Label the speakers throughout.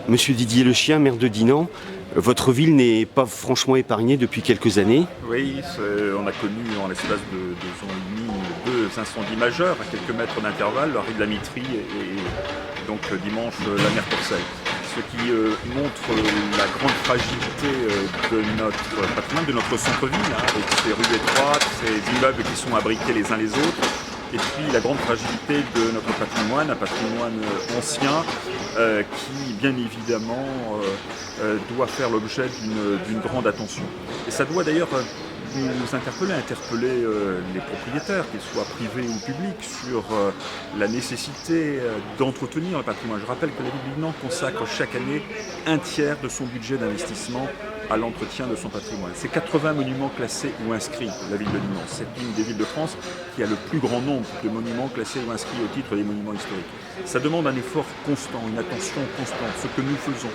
Speaker 1: Monsieur Didier Le Chien, maire de Dinan, votre ville n'est pas franchement épargnée depuis quelques années.
Speaker 2: Oui, on a connu en l'espace de 2 ans et demi deux incendies majeurs à quelques mètres d'intervalle, la rue de la Mitrie et donc dimanche la mer Courcelles. Ce qui montre la grande fragilité de notre patrimoine, de notre centre-ville, avec ses rues étroites, ces immeubles qui sont abriqués les uns les autres, et puis la grande fragilité de notre patrimoine, un patrimoine ancien qui bien évidemment doit faire l'objet d'une grande attention. Et ça doit d'ailleurs nous interpeller les propriétaires, qu'ils soient privés ou publics, sur la nécessité d'entretenir le patrimoine. Je rappelle que la ville de Dinan consacre chaque année un tiers de son budget d'investissement à l'entretien de son patrimoine. C'est 80 monuments classés ou inscrits, la ville de Dinan. C'est une des villes de France qui a le plus grand nombre de monuments classés ou inscrits au titre des monuments historiques. Ça demande un effort constant, une attention constante, ce que nous faisons.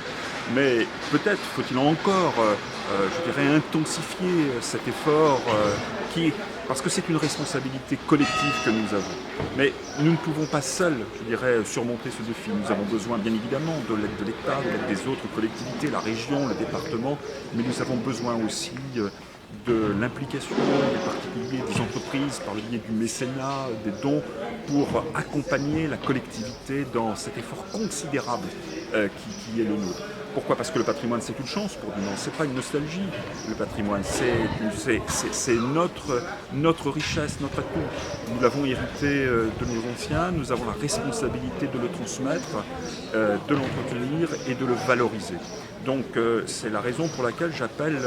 Speaker 2: Mais peut-être faut-il encore, je dirais, intensifier cet effort parce que c'est une responsabilité collective que nous avons. Mais nous ne pouvons pas seuls, je dirais, surmonter ce défi. Nous avons besoin, bien évidemment, de l'aide de l'État, de l'aide des autres collectivités, la région, le département, mais nous avons besoin aussi de l'implication des particuliers, des entreprises, par le biais du mécénat, des dons, pour accompagner la collectivité dans cet effort considérable qui est le nôtre. Pourquoi ? Parce que le patrimoine, c'est une chance pour Dinan, c'est pas une nostalgie. Le patrimoine, c'est notre richesse, notre atout. Nous l'avons hérité de nos anciens, nous avons la responsabilité de le transmettre, de l'entretenir et de le valoriser. Donc c'est la raison pour laquelle j'appelle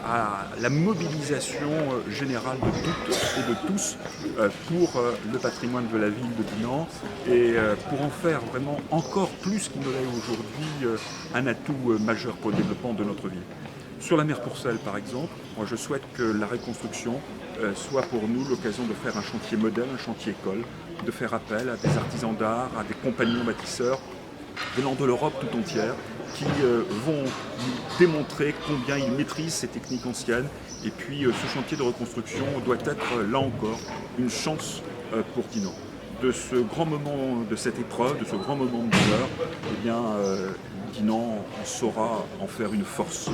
Speaker 2: à la mobilisation générale de toutes et de tous pour le patrimoine de la ville de Dinan et pour en faire vraiment encore plus qu'il ne l'est aujourd'hui un atout majeur pour le développement de notre ville. Sur la mer Courcelles, par exemple, moi je souhaite que la reconstruction soit pour nous l'occasion de faire un chantier modèle, un chantier école, de faire appel à des artisans d'art, à des compagnons bâtisseurs venant de l'Europe tout entière, qui vont nous démontrer combien ils maîtrisent ces techniques anciennes. Et puis ce chantier de reconstruction doit être, là encore, une chance pour Dinan. De ce grand moment, de cette épreuve, de ce grand moment de douleur, eh bien, Dinan saura en faire une force.